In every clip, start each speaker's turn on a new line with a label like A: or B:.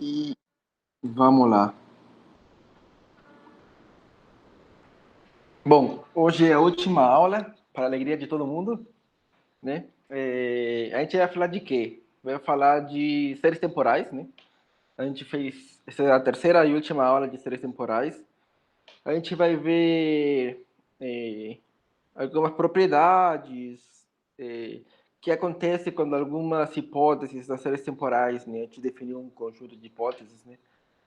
A: E vamos lá. Bom, hoje é a última aula, para a alegria de todo mundo, né? A gente vai falar de quê? Vai falar de séries temporais, né? A gente fez, essa é a terceira e última aula de séries temporais. A gente vai ver algumas propriedades que acontecem quando algumas hipóteses das séries temporais, né? A gente definiu um conjunto de hipóteses, né?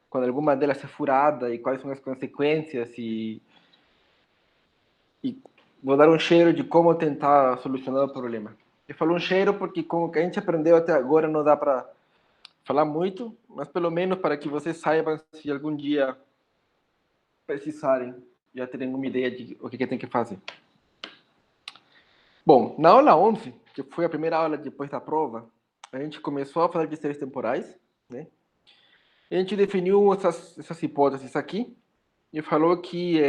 A: Quando alguma delas é furada e quais são as consequências e vou dar um cheiro de como tentar solucionar o problema. Eu falo um cheiro porque com o que a gente aprendeu até agora não dá para falar muito, mas pelo menos para que vocês saibam se algum dia precisarem, já terem uma ideia de o que tem que fazer. Bom, na aula 11, que foi a primeira aula depois da prova, a gente começou a falar de séries temporais, né? E a gente definiu essas hipóteses aqui e falou que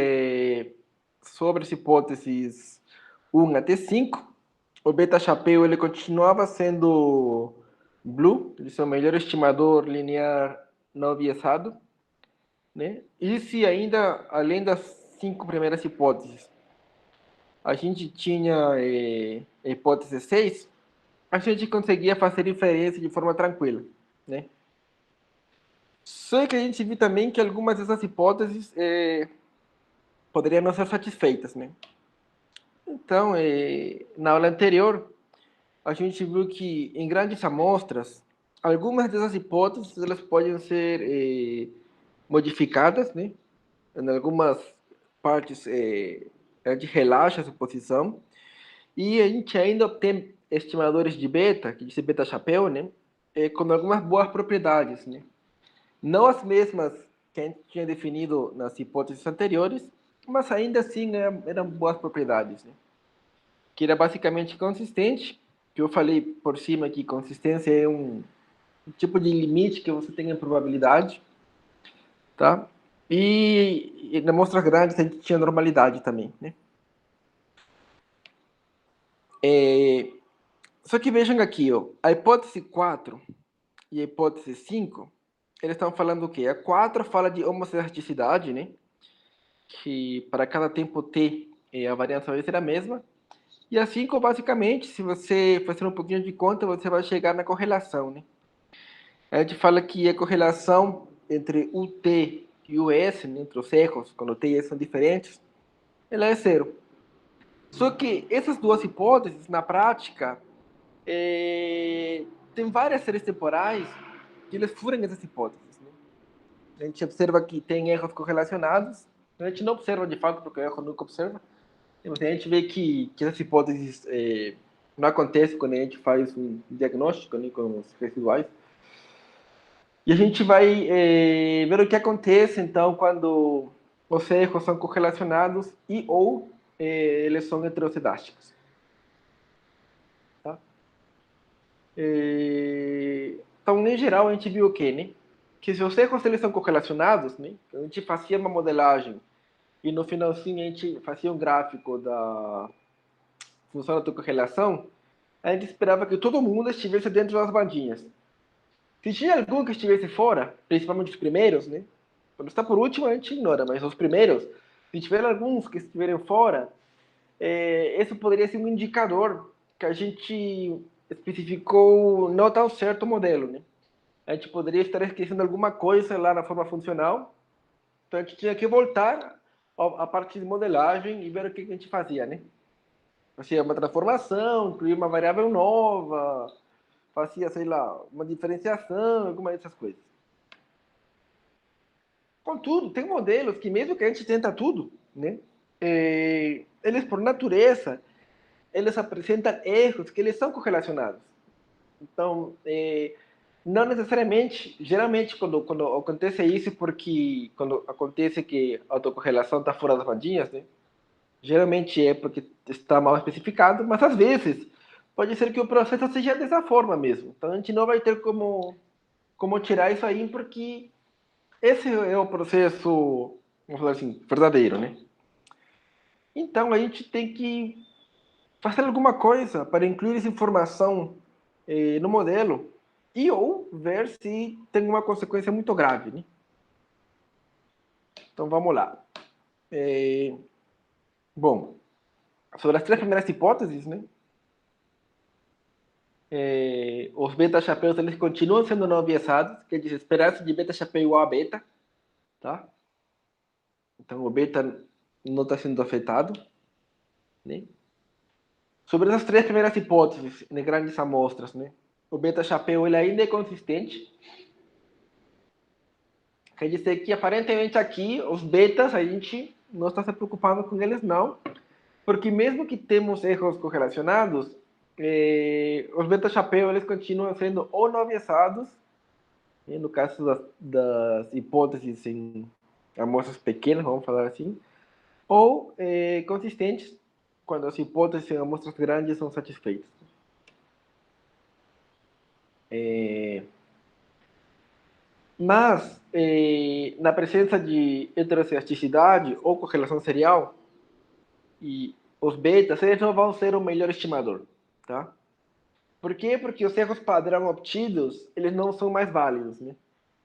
A: sobre as hipóteses 1 até 5, o beta chapéu ele continuava sendo blue, ele é o melhor estimador linear não biasado, né? E se ainda, além das 5 primeiras hipóteses, a gente tinha a hipótese 6, a gente conseguia fazer inferência de forma tranquila, né? Só que a gente viu também que algumas dessas hipóteses poderiam não ser satisfeitas, né? Então, na aula anterior, a gente viu que em grandes amostras, algumas dessas hipóteses elas podem ser modificadas, né? Em algumas partes, a gente relaxa a suposição e a gente ainda tem estimadores de beta, que diz beta chapéu, né? Com algumas boas propriedades, né? Não as mesmas que a gente tinha definido nas hipóteses anteriores, mas ainda assim eram boas propriedades, né? Que era basicamente consistente, que eu falei por cima que consistência é um tipo de limite que você tem em probabilidade, tá? E na amostras grandes a gente tinha normalidade também, né? Só que vejam aqui, ó, a hipótese 4 e a hipótese 5, eles estão falando o quê? A 4 fala de homocerticidade, né? Que para cada tempo t a variância vai ser a mesma. E a 5, basicamente, se você fazer um pouquinho de conta, você vai chegar na correlação, né? A gente fala que a correlação entre o T e o S, né, entre os erros, quando o T e S são diferentes, ela é zero. Só que essas duas hipóteses, na prática, tem várias séries temporais que eles furam essas hipóteses. Né? A gente observa que tem erros correlacionados, a gente não observa de fato, porque o erro nunca observa, mas a gente vê que essas hipóteses não acontecem quando a gente faz um diagnóstico né, com os residuais. E a gente vai ver o que acontece, então, quando os erros são correlacionados e ou eles são heterocidásticos. Tá? Então, em geral, a gente viu o quê, né? Que se os erros eles são correlacionados, né? A gente fazia uma modelagem e no finalzinho a gente fazia um gráfico da função da correlação, a gente esperava que todo mundo estivesse dentro das bandinhas. Se tinha algum que estivesse fora, principalmente os primeiros, né? Quando está por último, a gente ignora, mas os primeiros, se tiver alguns que estiverem fora, esse poderia ser um indicador que a gente especificou não tão certo o modelo, né? A gente poderia estar esquecendo alguma coisa lá na forma funcional, então a gente tinha que voltar à parte de modelagem e ver o que a gente fazia, né? Fazia uma transformação, incluir uma variável nova, fazia, sei lá, uma diferenciação, alguma dessas coisas. Contudo, tem modelos que, mesmo que a gente tenta tudo, né, eles, por natureza, eles apresentam erros que eles são correlacionados. Então, não necessariamente, geralmente, quando acontece isso, porque quando acontece que a autocorrelação está fora das bandinhas, né, geralmente é porque está mal especificado, mas às vezes pode ser que o processo seja dessa forma mesmo. Então, a gente não vai ter como tirar isso aí, porque esse é o processo, vamos falar assim, verdadeiro, né? Então a gente tem que fazer alguma coisa para incluir essa informação no modelo e ou ver se tem uma consequência muito grave, né? Então vamos lá. Bom, sobre as três primeiras hipóteses, né? Os beta-chapéus eles continuam sendo não viasados, quer dizer, esperança de beta-chapéu igual a beta, tá? Então o beta não está sendo afetado, né? Sobre essas três primeiras hipóteses, em grandes amostras, né? O beta-chapéu ele ainda é consistente, quer dizer que aparentemente aqui os betas a gente não está se preocupando com eles não, porque mesmo que temos erros correlacionados, os beta-chapéu eles continuam sendo ou não viasados, né? No caso das hipóteses em amostras pequenas, vamos falar assim, ou consistentes quando as hipóteses em amostras grandes são satisfeitas. Mas, na presença de heterocesticidade ou correlação serial, e os betas, eles não vão ser o melhor estimador, tá? Por quê? Porque os erros padrão obtidos, eles não são mais válidos, né?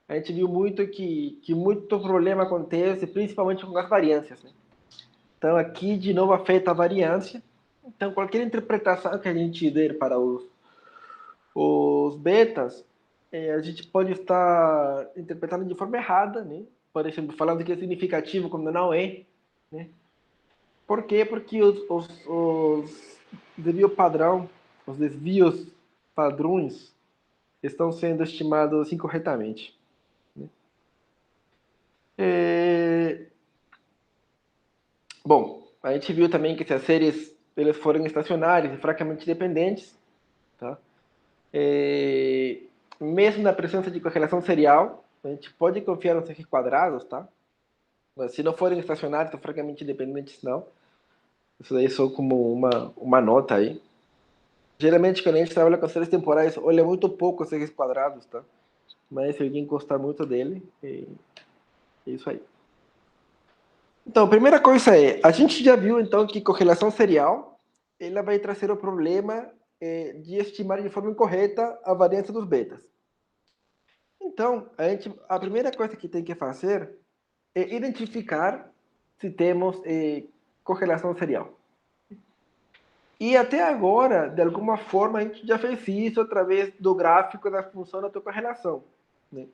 A: A gente viu muito que muito problema acontece, principalmente com as variâncias, né? Então, aqui, de novo, afeta a variância. Então, qualquer interpretação que a gente der para os betas, a gente pode estar interpretando de forma errada, né? Por exemplo, falando que é significativo quando não é, né? Por quê? Porque os desvios padrão, os desvios padrões estão sendo estimados incorretamente, né? É... Bom, a gente viu também que se as séries eles forem estacionárias e fracamente dependentes, tá? É... Mesmo na presença de correlação serial, a gente pode confiar nos erros quadrados, tá? Mas se não forem estacionários, ou fracamente dependentes, não. Isso daí é só como uma nota aí. Geralmente, quando a gente trabalha com séries temporais, olha muito pouco os erros quadrados, tá? Mas se alguém gostar muito dele, é isso aí. Então, a primeira coisa a gente já viu, então, que correlação serial, ela vai trazer o problema de estimar de forma incorreta a variância dos betas. Então, a primeira coisa que tem que fazer é identificar se temos correlação serial. E até agora, de alguma forma, a gente já fez isso através do gráfico da função da tua correlação, né?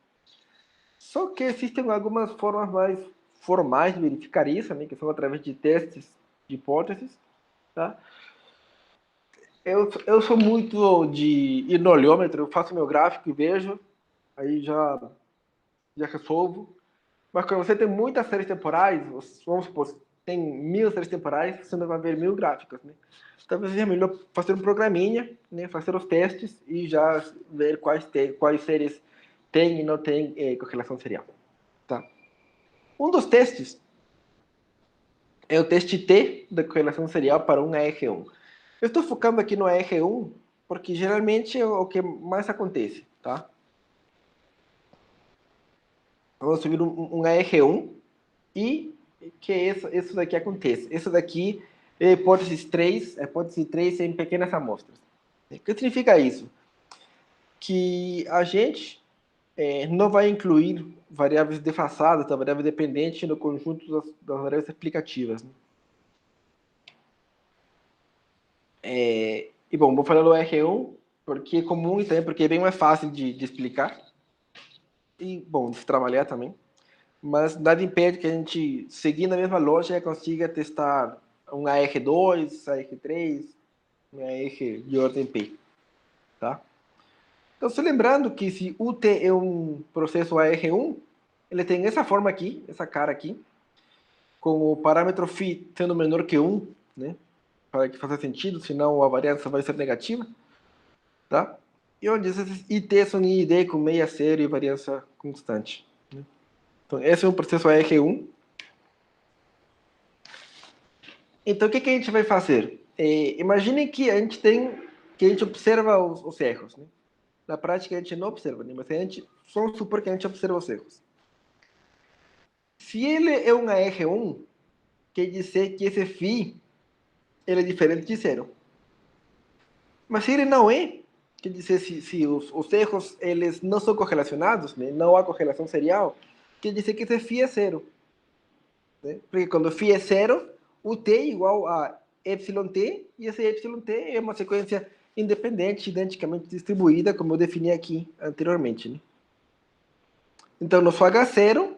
A: Só que existem algumas formas mais formais de verificar isso, né, que são através de testes de hipóteses, tá? Eu sou muito de ir no olhômetro, eu faço meu gráfico e vejo, aí já resolvo. Mas quando você tem muitas séries temporais, vamos supor, tem 1000 séries temporais, você não vai ver 1000 gráficos, né? Talvez seja melhor fazer um programinha, né? Fazer os testes e já ver quais séries tem e não tem correlação serial, tá? Um dos testes é o teste T da correlação serial para um AR1. Eu estou focando aqui no AR1 porque geralmente é o que mais acontece, tá? Vamos subir um AR1 e que isso daqui acontece. Isso daqui é hipótese 3 em pequenas amostras. O que significa isso? Que a gente não vai incluir variáveis defasadas, da variável dependente no conjunto das variáveis explicativas, né? E bom, vou falar do R1 porque é comum e também porque é bem mais fácil de explicar e, bom, de trabalhar também. Mas nada impede que a gente, seguindo a mesma lógica, consiga testar um AR2, AR3, um AR de ordem P, tá? Então, só lembrando que se UT é um processo AR1, ele tem essa forma aqui, essa cara aqui, com o parâmetro φ sendo menor que 1, né? Para que faça sentido, senão a variância vai ser negativa, tá? E onde esses IT são ID com meia série e variância constante, né? Então, esse é um processo AR1. Então, o que a gente vai fazer? Imaginem que que a gente observa os erros, né? Na prática, a gente não observa, né? Mas vamos supor que a gente observa os erros. Se ele é um AR1, quer dizer que esse φ ele é diferente de zero. Mas se ele não é, quer dizer, se os erros eles não são correlacionados, né? Não há correlação serial, quer dizer que esse φ é zero. Né? Porque quando o φ é zero, o t é igual a εt, e esse εt é uma sequência independente, identicamente distribuída, como eu defini aqui anteriormente. Né? Então, nosso H0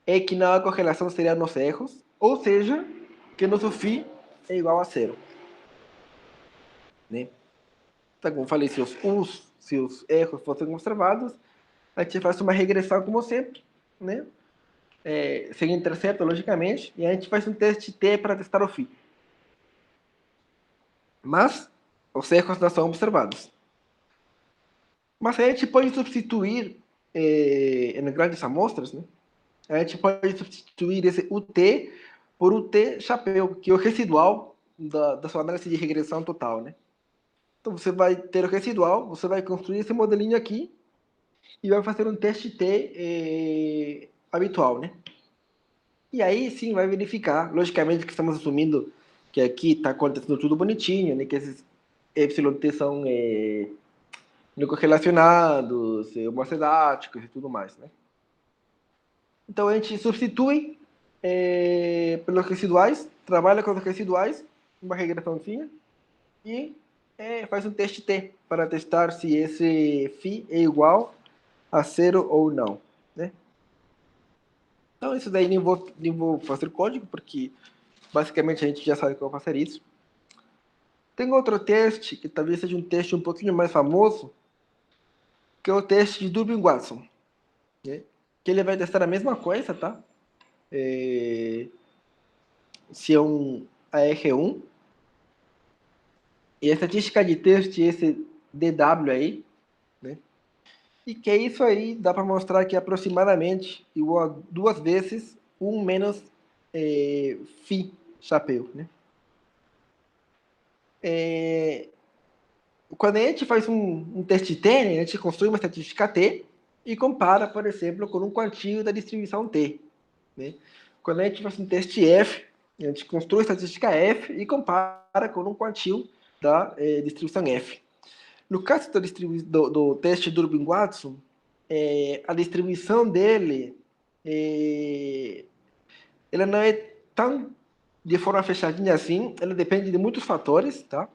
A: é que não há correlação serial nos erros, ou seja, que nosso φ é igual a zero. Né? Então, como falei, se os erros fossem observados, a gente faz uma regressão como sempre, né? Sem intercepto, logicamente, e a gente faz um teste T para testar o φ. Mas os erros não são observados. Mas a gente pode substituir, em grandes amostras, né? A gente pode substituir esse UT por UT chapéu, que é o residual da sua análise de regressão total, né? Então você vai ter o residual, você vai construir esse modelinho aqui e vai fazer um teste T habitual, né? E aí sim vai verificar, logicamente que estamos assumindo que aqui está acontecendo tudo bonitinho, né? Que esses YT são não correlacionados, homocedáticos e tudo mais, né? Então a gente substitui pelos residuais, trabalha com os residuais, uma regressãozinha, e faz um teste T para testar se esse φ é igual a zero ou não, né? Então isso daí nem vou fazer código, porque basicamente a gente já sabe como fazer isso. Tem outro teste, que talvez seja um teste um pouquinho mais famoso, que é o teste de Durbin-Watson, né? Que ele vai testar a mesma coisa, tá? Se é um AR1, e a estatística de teste é esse DW aí, né? E que é isso aí, dá para mostrar que é aproximadamente igual a 2 vezes 1 menos φ chapéu, né? Quando a gente faz um teste T, né, a gente construi uma estatística T e compara, por exemplo, com um quantio da distribuição T. Né? Quando a gente faz um teste F, a gente construi a estatística F e compara com um quantio da distribuição F. No caso do teste Durbin-Watson, a distribuição dele ela não é tão de forma fechadinha assim, ela depende de muitos fatores, tá?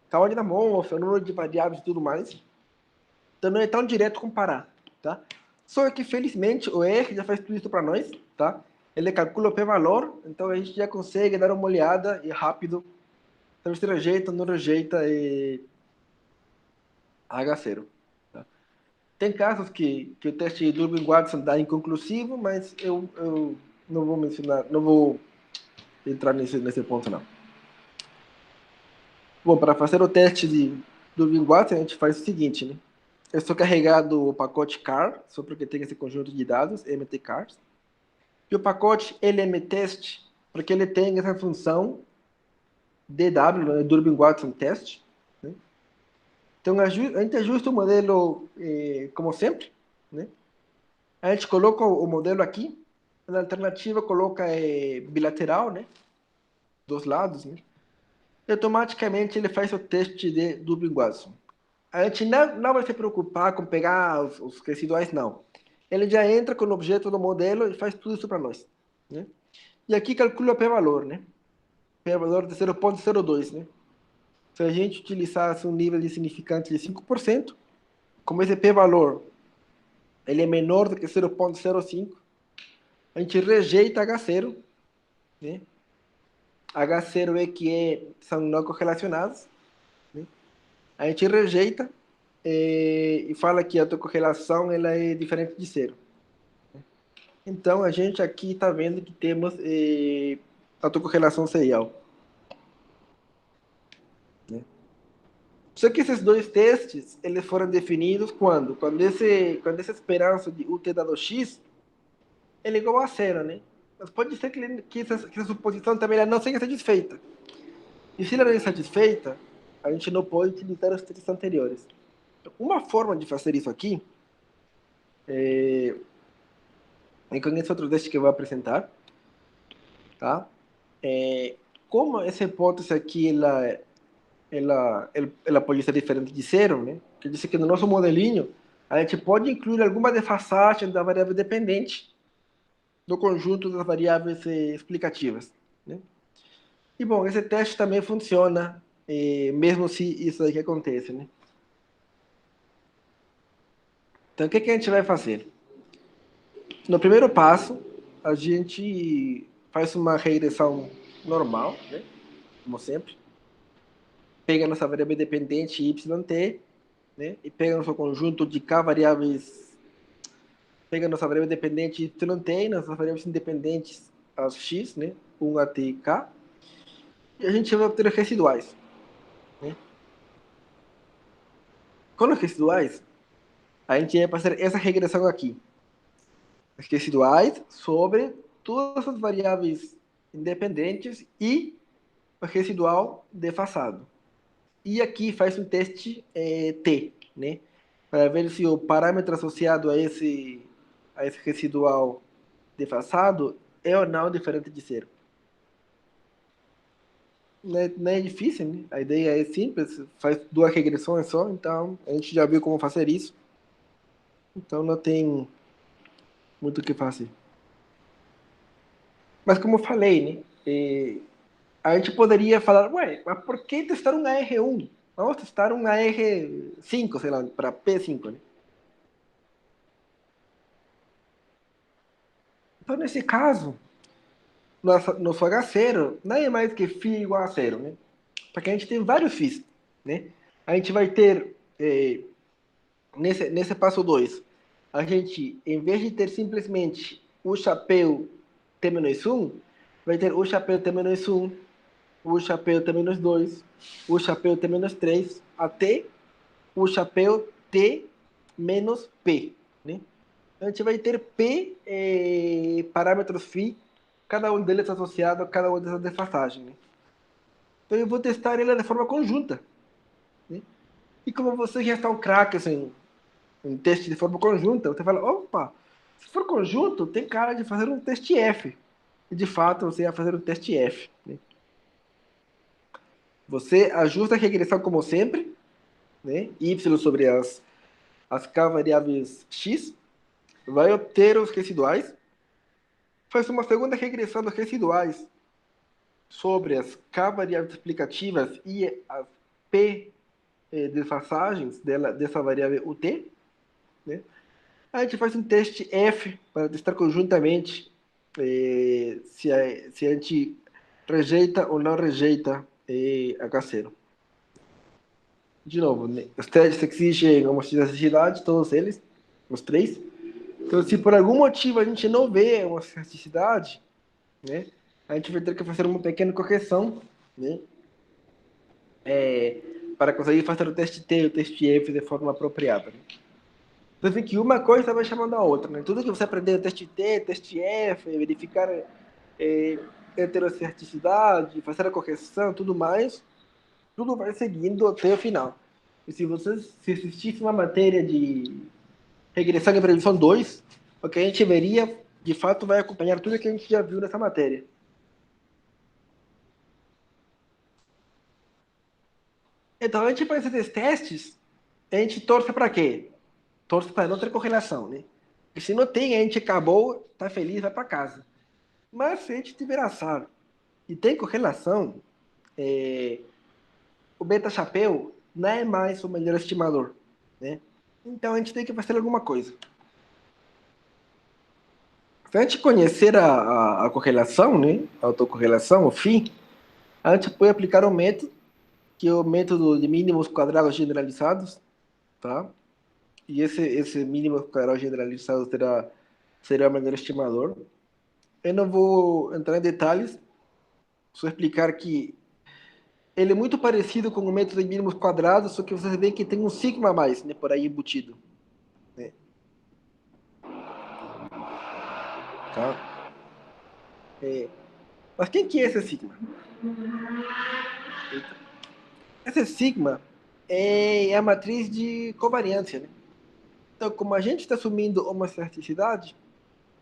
A: Tamanho da amostra, número de variáveis e tudo mais. Então não é tão direto comparar, tá? Só que, felizmente, o R já faz tudo isso para nós, tá? Ele calcula o p-valor, então a gente já consegue dar uma olhada e rápido se rejeita ou não rejeita H0. Tá? Tem casos que o teste de Durbin-Watson dá inconclusivo, mas eu não vou mencionar, não vou entrar nesse ponto, não. Bom, para fazer o teste de Durbin-Watson, a gente faz o seguinte, né? Eu sou carregado o pacote car, só porque tem esse conjunto de dados, mtcars. E o pacote lmtest, porque ele tem essa função DW, né, Durbin-Watson test. Né? Então a gente ajusta o modelo como sempre. Né? A gente coloca o modelo aqui. Na alternativa coloca bilateral, né? Dos lados. Né? E automaticamente ele faz o teste de Durbin-Watson. A gente não vai se preocupar com pegar os residuais, não. Ele já entra com o objeto do modelo e faz tudo isso para nós. Né? E aqui calcula o p-valor, né? P-valor de 0,02, né? Se a gente utilizasse um nível de significante de 5%, como esse p-valor ele é menor do que 0,05, a gente rejeita H0, né? H0 é que são não correlacionados, né? A gente rejeita e fala que a autocorrelação ela é diferente de zero. Então, a gente aqui está vendo que temos autocorrelação serial. Né? Só que esses dois testes, eles foram definidos quando? Quando essa esperança de UT dado X, ele é igual a zero, né? Mas pode ser que essa suposição também ela não seja satisfeita. E se ela não é satisfeita, a gente não pode utilizar os testes anteriores. Uma forma de fazer isso aqui, e com esse outro teste que eu vou apresentar, tá? Como essa hipótese aqui, ela ela pode ser diferente de zero, né? Quer dizer que no nosso modelinho, a gente pode incluir alguma defasagem da variável dependente do conjunto das variáveis explicativas, né? E, bom, esse teste também funciona, mesmo se isso aqui aconteça, né? Então, o que a gente vai fazer? No primeiro passo, a gente faz uma regressão normal, né? Como sempre. Pega nossa variável dependente yt, né? E pega nosso conjunto de k variáveis, pega nossa variável dependente yt e nossas variáveis independentes as x, né? 1 até k, e a gente vai obter os residuais, né? Com os residuais, a gente vai fazer essa regressão aqui. Os residuais sobre todas as variáveis independentes e o residual defasado. E aqui faz um teste T, né? Para ver se o parâmetro associado a esse residual defasado é ou não diferente de zero. Não é difícil, né? A ideia é simples, faz duas regressões só, então a gente já viu como fazer isso. Então não tem muito o que fazer. Mas como eu falei, né? A gente poderia falar, ué, mas por que testar um AR1? Vamos testar um AR5, sei lá, para P5, né? Então, nesse caso, nosso H0 não é mais que φ igual a zero, né? Porque a gente tem vários φs, né? A gente vai ter, nesse passo 2, a gente, em vez de ter simplesmente o chapéu T-1, vai ter o chapéu T-1, o chapéu T-2, o chapéu T-3, até o chapéu T menos P, né? A gente vai ter P parâmetros φ, cada um deles associado a cada uma dessas defasagens, né? Então eu vou testar ele de forma conjunta, né? E como vocês já estão craques em teste de forma conjunta, você fala, opa, se for conjunto, tem cara de fazer um teste F. E de fato você vai fazer um teste F, né? Você ajusta a regressão como sempre, né? Y sobre as k variáveis x, vai obter os residuais, faz uma segunda regressão dos residuais sobre as k variáveis explicativas e as p desfasagens dessa variável ut, né? A gente faz um teste F para testar conjuntamente se a gente rejeita ou não rejeita H0. De novo, né? Os testes exigem homogeneidade, todos eles, os três. Então, se por algum motivo a gente não vê uma certicidade, né, a gente vai ter que fazer uma pequena correção, né, para conseguir fazer o teste T e o teste F de forma apropriada. Né? Então, assim, que uma coisa vai chamando a outra. Né? Tudo que você aprender no teste T, teste F, verificar heterocerticidade, fazer a correção, tudo mais, tudo vai seguindo até o final. E se você se assistisse uma matéria de regressão e previsão 2, o que a gente veria, de fato, vai acompanhar tudo que a gente já viu nessa matéria. Então, a gente faz esses testes, a gente torce para quê? Torce para não ter correlação, né? E se não tem, a gente acabou, tá feliz, vai para casa. Mas se a gente tiver azar e tem correlação, o beta-chapéu não é mais o melhor estimador, né? Então, a gente tem que fazer alguma coisa. Se a gente conhecer a correlação, né? A autocorrelação, o φ, a gente pode aplicar um método, que é o método de mínimos quadrados generalizados, tá? E esse mínimo quadrado generalizado será o melhor estimador. Eu não vou entrar em detalhes, só explicar que ele é muito parecido com o método de mínimos quadrados, só que você vê que tem um sigma a mais, né, por aí embutido, né? Tá? Mas quem que é esse sigma? Esse sigma é a matriz de covariância, né? Então, como a gente está assumindo uma certicidade,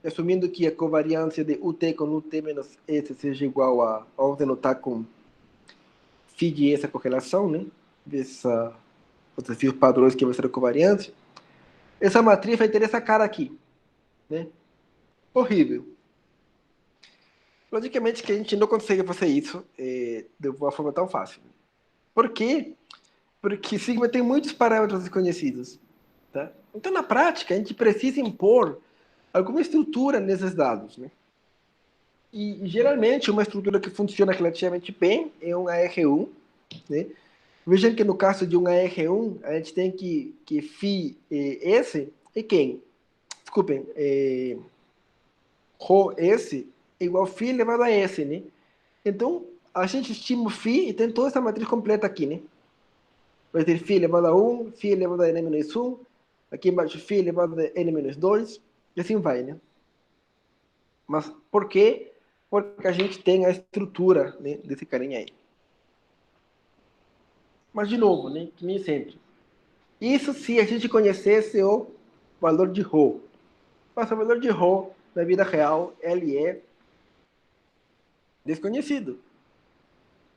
A: assumindo que a covariância de UT com UT menos S seja igual a, vamos denotar com feed essa correlação, né? Desses desafios padrões que vão ser covariantes. Essa matriz vai ter essa cara aqui, né? Horrível. Logicamente que a gente não consegue fazer isso de uma forma tão fácil. Por quê? Porque sigma tem muitos parâmetros desconhecidos. Tá? Então, na prática, a gente precisa impor alguma estrutura nesses dados. Né? E geralmente, uma estrutura que funciona relativamente bem é um AR1. Né? Vejam que no caso de um AR1, a gente tem que φ S e quem? Desculpem, Rho S é igual a φ elevado a S, né? Então, a gente estima o φ e tem toda essa matriz completa aqui, né? Vai ter φ elevado a 1, φ elevado a n-1, aqui embaixo φ elevado a n-2, e assim vai, né? Mas por quê? Porque a gente tem a estrutura, né, desse carinha aí. Mas, de novo, né, que nem sempre. Isso se a gente conhecesse o valor de Rho. Mas o valor de Rho, na vida real, ele é desconhecido.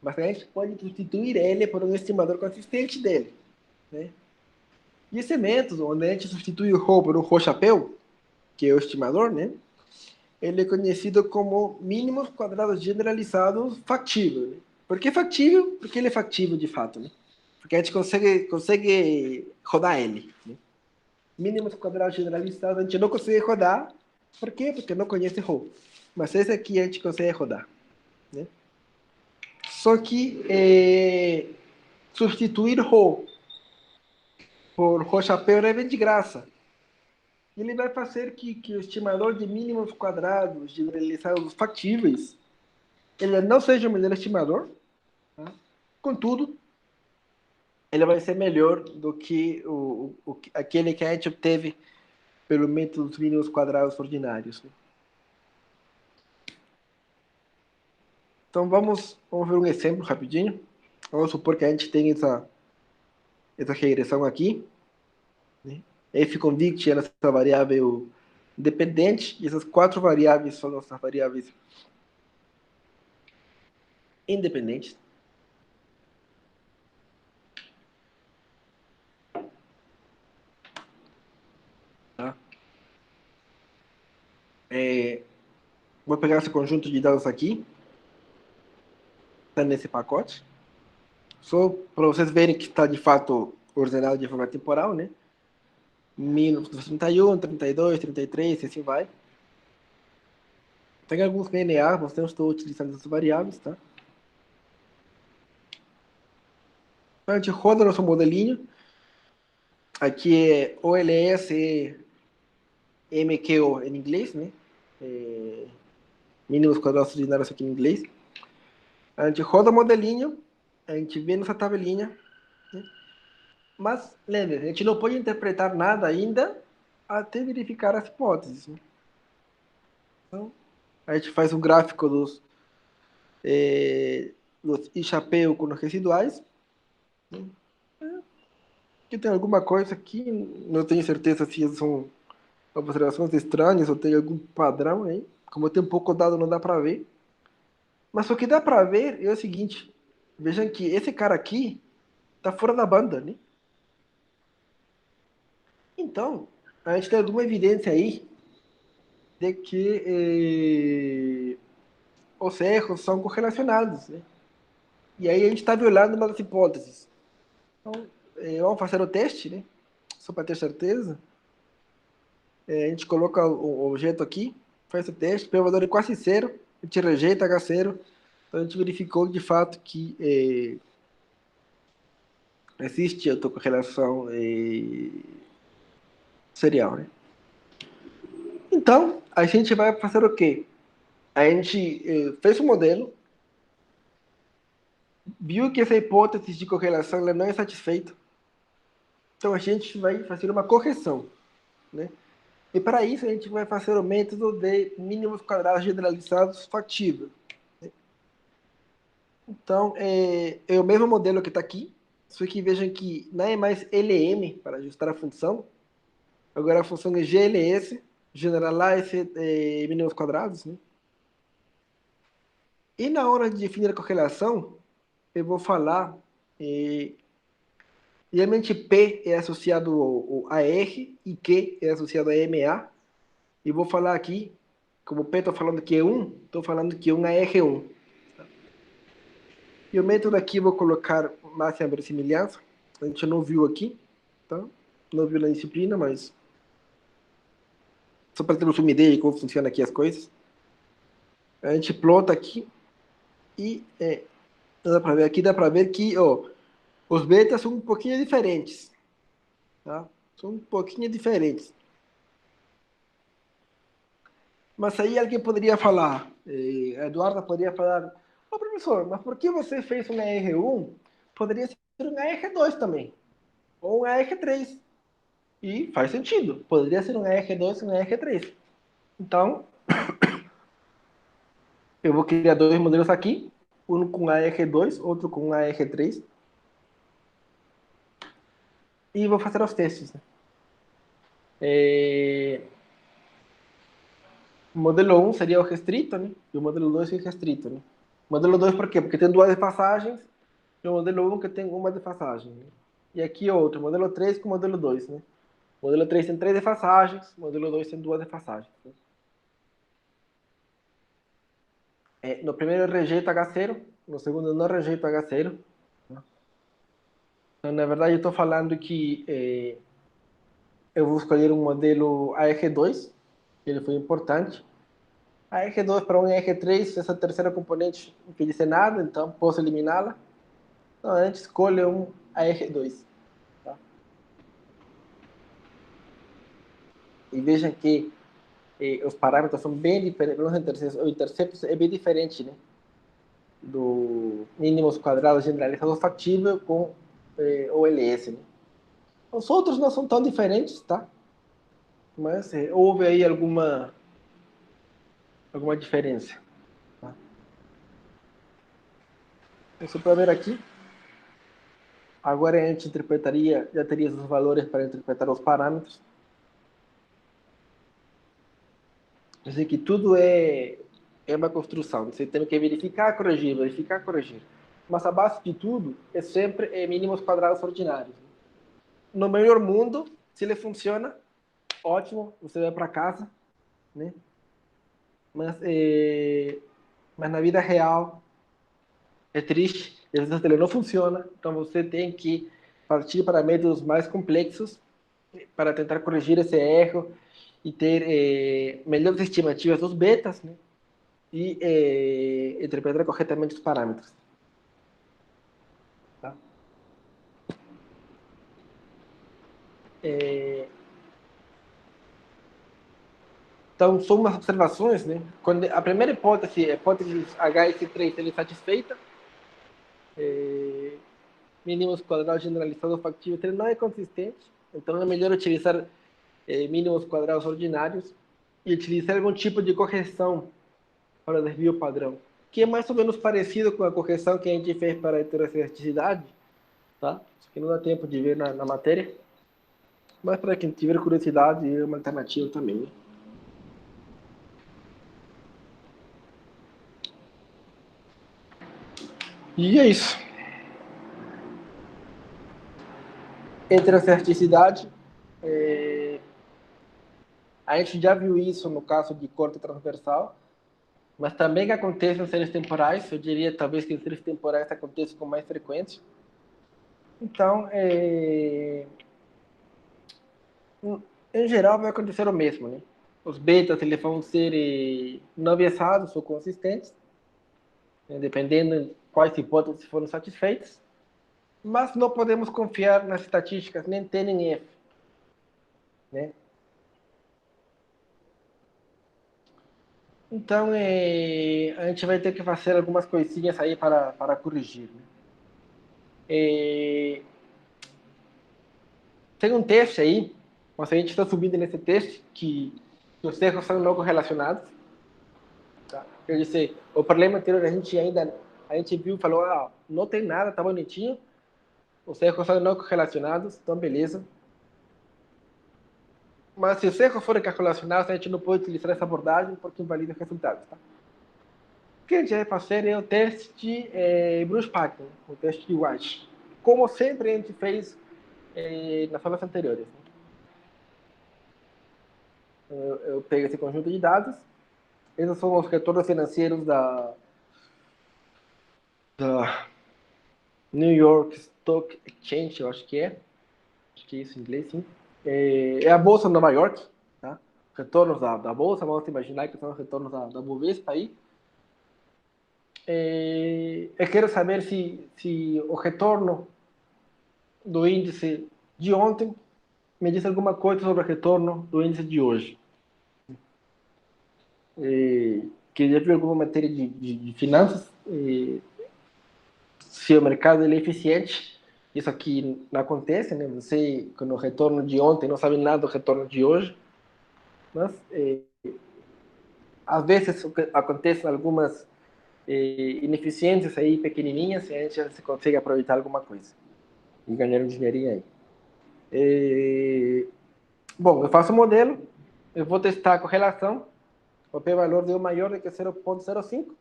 A: Mas a gente pode substituir ele por um estimador consistente dele. Né? E esse método, onde a gente substitui o Rho por um Rho chapéu, que é o estimador, né? Ele é conhecido como mínimos quadrados generalizados factível. Né? Por que factível? Porque ele é factível de fato. Né? Porque a gente consegue rodar ele. Né? Mínimos quadrados generalizados a gente não consegue rodar. Por quê? Porque não conhece Rho. Mas esse aqui a gente consegue rodar. Né? Só que substituir Rho por Rho chapéu não é bem de graça. Ele vai fazer que o estimador de mínimos quadrados generalizados factíveis ele não seja o melhor estimador, tá? Contudo, ele vai ser melhor do que aquele que a gente obteve pelo método dos mínimos quadrados ordinários. Né? Então vamos ver um exemplo rapidinho. Vamos supor que a gente tem essa regressão aqui. Né? F convict é essa variável dependente, e essas 4 variáveis são nossas variáveis independentes. Tá? Vou pegar esse conjunto de dados aqui, está nesse pacote, só para vocês verem que está de fato ordenado de forma temporal, né? Menos 31, 32, 33, e assim vai. Tem alguns DNA, mas não estou utilizando essas variáveis, tá? A gente roda nosso modelinho. Aqui é OLS MQO em inglês, né? Mínimos quadrados ordinários aqui em inglês. A gente roda o modelinho, a gente vê nossa tabelinha, né? Mas, lembre, a gente não pode interpretar nada ainda até verificar as hipóteses. Né? Então, a gente faz um gráfico dos I chapéu com os residuais. Né? Aqui tem alguma coisa aqui, não tenho certeza se são observações estranhas ou tem algum padrão aí. Como tem pouco dado, não dá para ver. Mas o que dá para ver é o seguinte: vejam que esse cara aqui está fora da banda, né? Então, a gente tem alguma evidência aí de que os erros são correlacionados, né? E aí a gente está violando uma das hipóteses. Então, vamos fazer o teste, né? Só para ter certeza. A gente coloca o objeto aqui, faz o teste, pelo valor é quase zero, a gente rejeita H0. Então a gente verificou de fato que existe autocorrelação serial, né? Então, a gente vai fazer o quê? A gente fez um modelo, viu que essa hipótese de correlação ela não é satisfeita. Então, a gente vai fazer uma correção, né? E para isso, a gente vai fazer o método de mínimos quadrados generalizados factível. Né? Então, é o mesmo modelo que está aqui, só que vejam que não é mais LM para ajustar a função, agora a função é GLS, generalize mínimos quadrados, né? E na hora de definir a correlação, eu vou falar, geralmente P é associado ao AR e Q é associado a MA. E vou falar aqui, como P estou falando que é 1, estou falando que 1 é R1. E o método aqui vou colocar máxima verossimilhança. A gente não viu aqui, tá? Não viu na disciplina, mas só para ter uma ideia de como funciona aqui as coisas. A gente plota aqui e dá para ver aqui, dá para ver que os betas são um pouquinho diferentes, tá? São um pouquinho diferentes. Mas aí alguém poderia falar, a Eduarda poderia falar, ô professor, mas por que você fez um AR1? Poderia ser um AR2 também, ou um AR3. E faz sentido, poderia ser um AR2 e um AR3. Então, eu vou criar dois modelos aqui, um com AR2, outro com AR3, e vou fazer os testes. Né? O modelo 1 seria o restrito, né? E o modelo 2 é o restrito, né? O modelo 2 por quê? Porque tem duas passagens, e o modelo 1 que tem uma defasagem. Né? E aqui outro, modelo 3 com o modelo 2, né? O modelo 3 tem 3 defasagens, o modelo 2 tem 2 defasagens. Né? No primeiro eu rejeito H0, no segundo eu não rejeito H0. Né? Então, na verdade, eu estou falando que eu vou escolher um modelo AR2, que ele foi importante. AR2 para um AR3, essa terceira componente não quer dizer nada, então posso eliminá-la. Então, a gente escolhe um AR2. Tá? E vejam que os parâmetros são bem diferentes. O intercepto é bem diferente, né? Do mínimos quadrados generalizados factível com OLS. Né? Os outros não são tão diferentes, tá? Mas houve aí alguma diferença. Tá? Então, só para ver aqui. Agora a gente interpretaria, já teria os valores para interpretar os parâmetros. Quer dizer que tudo é uma construção. Você tem que verificar, corrigir, verificar, corrigir. Mas a base de tudo é sempre mínimos quadrados ordinários. No melhor mundo, se ele funciona, ótimo, você vai para casa, né? Mas na vida real é triste, às vezes ele não funciona, então você tem que partir para métodos mais complexos para tentar corrigir esse erro e ter melhores estimativas dos betas, né? E interpretar corretamente os parâmetros. Tá? Então, são umas observações, né? Quando a primeira hipótese, a hipótese HS3, ele é satisfeita, mínimos quadrados generalizados factíveis, ele não é consistente, então é melhor utilizar mínimos quadrados ordinários e utilizar algum tipo de correção para o desvio padrão, que é mais ou menos parecido com a correção que a gente fez para a heterocerticidade, tá? Isso aqui não dá tempo de ver na matéria, mas para quem tiver curiosidade, é uma alternativa também. Né? E é isso. Heterocerticidade, a gente já viu isso no caso de corte transversal, mas também acontece em séries temporais, eu diria talvez que em séries temporais aconteça com mais frequência. Então, em geral vai acontecer o mesmo, né? Os betas eles vão ser não biasados ou consistentes, né? Dependendo de quais hipóteses foram satisfeitas, mas não podemos confiar nas estatísticas nem T nem F, né? Então, a gente vai ter que fazer algumas coisinhas aí para corrigir. Né? Tem um teste aí, mas a gente está subindo nesse teste que os erros são não correlacionados. Tá? Quer dizer, o problema anterior a gente viu, falou, não tem nada, tá bonitinho, os erros são não correlacionados, então beleza. Mas se os erros forem correlacionados, a gente não pode utilizar essa abordagem porque invalida os resultados. Tá? O que a gente vai fazer é o teste de Bruce-Packard, o teste de White. Como sempre a gente fez nas aulas anteriores. Eu pego esse conjunto de dados. Esses são os retornos financeiros da New York Stock Exchange, eu acho que é. Acho que é isso em inglês, sim. É a Bolsa de Nova York, tá? Retornos da Bolsa, vamos imaginar que são os retornos da Bovespa aí. Eu quero saber se o retorno do índice de ontem me diz alguma coisa sobre o retorno do índice de hoje. Que já viu alguma matéria de finanças, se o mercado ele é eficiente, isso aqui não acontece, né? Você, com o retorno de ontem, não sabe nada do retorno de hoje, mas às vezes acontecem algumas ineficiências aí pequenininhas e a gente já consegue aproveitar alguma coisa e ganhar um dinheirinho aí. Bom, eu faço o modelo, eu vou testar a correlação, o p-valor deu maior do que 0,05,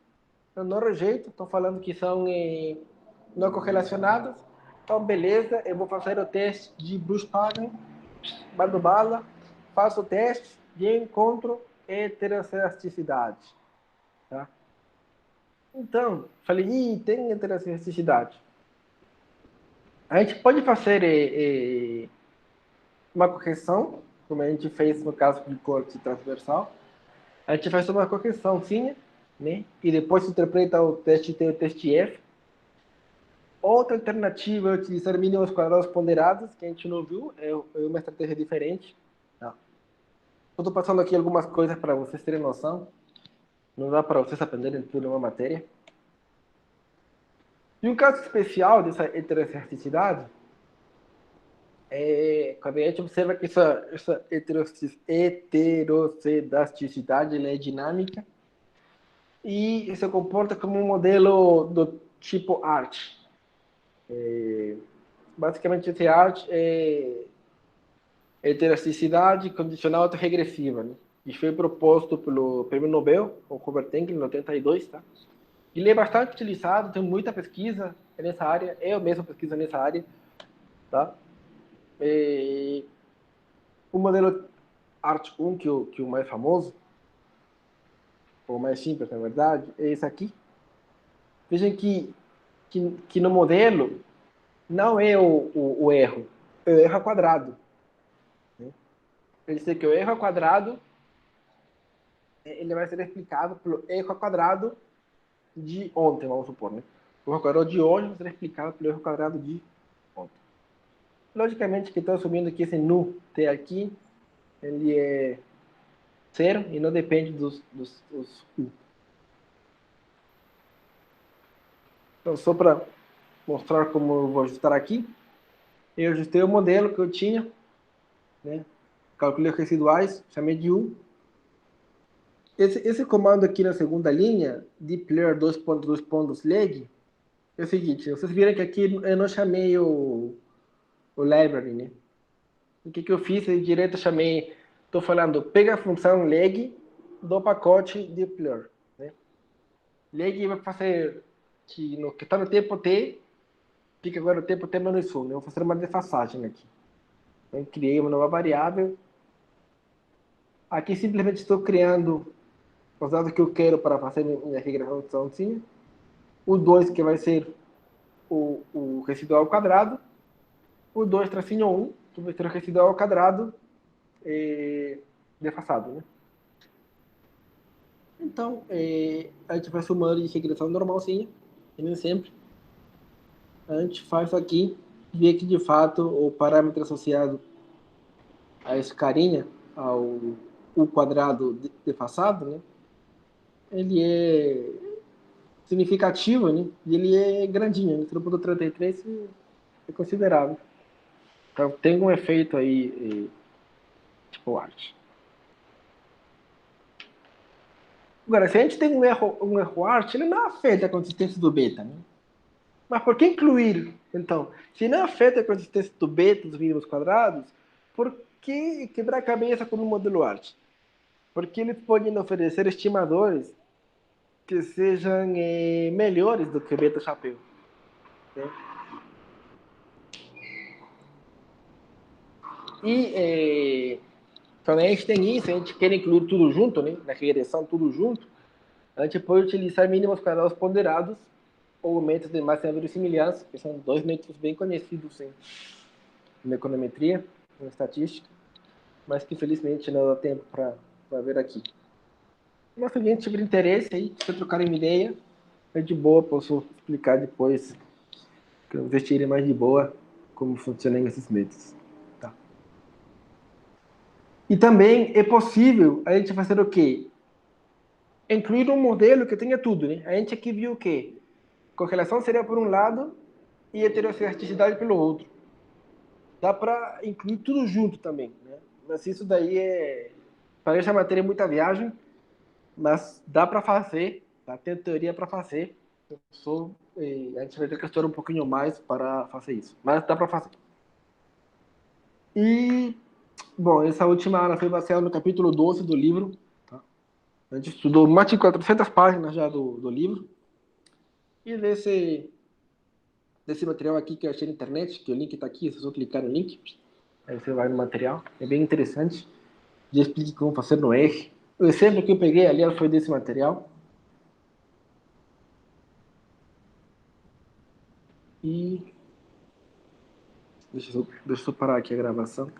A: eu não rejeito, estou falando que são não correlacionadas, então beleza, eu vou fazer o teste de Bruce-Pagan, mando bala, faço o teste e encontro heterocedasticidade, tá? Então, falei, tem heterocedasticidade. A gente pode fazer uma correção, como a gente fez no caso de corte transversal. A gente faz uma correçãozinha, né? E depois se interpreta o teste T e o teste F. Outra alternativa é utilizar mínimos quadrados ponderados, que a gente não viu, é uma estratégia diferente. Tá? Eu estou passando aqui algumas coisas para vocês terem noção. Não dá para vocês aprenderem tudo numa matéria. E um caso especial dessa heterocerticidade quando a gente observa que essa heterocedasticidade ela é dinâmica e se comporta como um modelo do tipo ART. Basicamente, esse ART é heterocedasticidade condicional autorregressiva, né? E foi proposto pelo Prêmio Nobel, o Robert Enke, em 82, tá? Ele é bastante utilizado, tem muita pesquisa nessa área, eu mesmo pesquiso nessa área, tá? O modelo ART1, que o mais famoso, ou mais simples, na verdade, é esse aqui. Vejam que no modelo não é o erro, é o erro ao quadrado. Né? Ele diz que o erro ao quadrado ele vai ser explicado pelo erro ao quadrado de ontem, vamos supor. Né? O erro ao quadrado de hoje vai ser explicado pelo erro ao quadrado de ontem. Logicamente que estou assumindo que esse nu T aqui, ele é zero e não depende dos U. Então, só para mostrar como eu vou ajustar aqui, eu ajustei o modelo que eu tinha, né? Calculei os residuais, chamei de U. Esse comando aqui na segunda linha, dplyr 2.2.leg, é o seguinte, vocês viram que aqui eu não chamei o library, né? O que eu fiz? Eu direto chamei, estou falando, pega a função leg do pacote dplyr, né? Leg vai fazer que está no tempo t, fica agora o tempo t menos 1, né? Eu vou fazer uma defasagem aqui. Então, criei uma nova variável. Aqui simplesmente estou criando os dados que eu quero para fazer minha regressãozinha. O 2, que vai ser o residual ao quadrado. O 2 tracinho 1, que vai ser o residual ao quadrado defasado. Né? Então, a gente vai somando de regressão normalzinha, que nem sempre. A gente faz aqui, vê que de fato o parâmetro associado a esse carinha, ao u quadrado defasado, né? Ele é significativo, né? E ele é grandinho, né? 0,33 é considerável. Então tem um efeito aí, tipo arte. Agora, se a gente tem um erro arte, ele não afeta a consistência do beta, né? Mas por que incluir, então? Se não afeta a consistência do beta dos mínimos quadrados, por que quebrar a cabeça com o modelo arte? Porque eles podem oferecer estimadores que sejam melhores do que o Beta Chapéu, né? E quando a gente tem isso, a gente quer incluir tudo junto, né? Na regressão, tudo junto, a gente pode utilizar mínimos quadrados ponderados ou métodos de máxima verossimilhança, que são dois métodos bem conhecidos na econometria, na estatística, mas que infelizmente não dá tempo para ver aqui. Mas se alguém tiver interesse aí, se trocarem uma ideia, é de boa, posso explicar depois, que eu investirei mais de boa como funcionam esses métodos. Tá. E também é possível a gente fazer o quê? Incluir um modelo que tenha tudo, né? A gente aqui viu o quê? Correlação seria por um lado e heterocerticidade pelo outro. Dá para incluir tudo junto também, né? Mas isso daí parece a matéria muita viagem, mas dá para fazer, tá? Tem teoria para fazer. A gente vai ter que estudar um pouquinho mais para fazer isso, mas dá para fazer. E, bom, essa última aula foi baseada no capítulo 12 do livro. Tá? A gente estudou mais de 400 páginas já do livro. E desse material aqui que eu achei na internet, que o link está aqui, é só clicar no link, aí você vai no material. É bem interessante. Já explico como fazer no R. O exemplo que eu peguei ali foi desse material. E deixa eu parar aqui a gravação.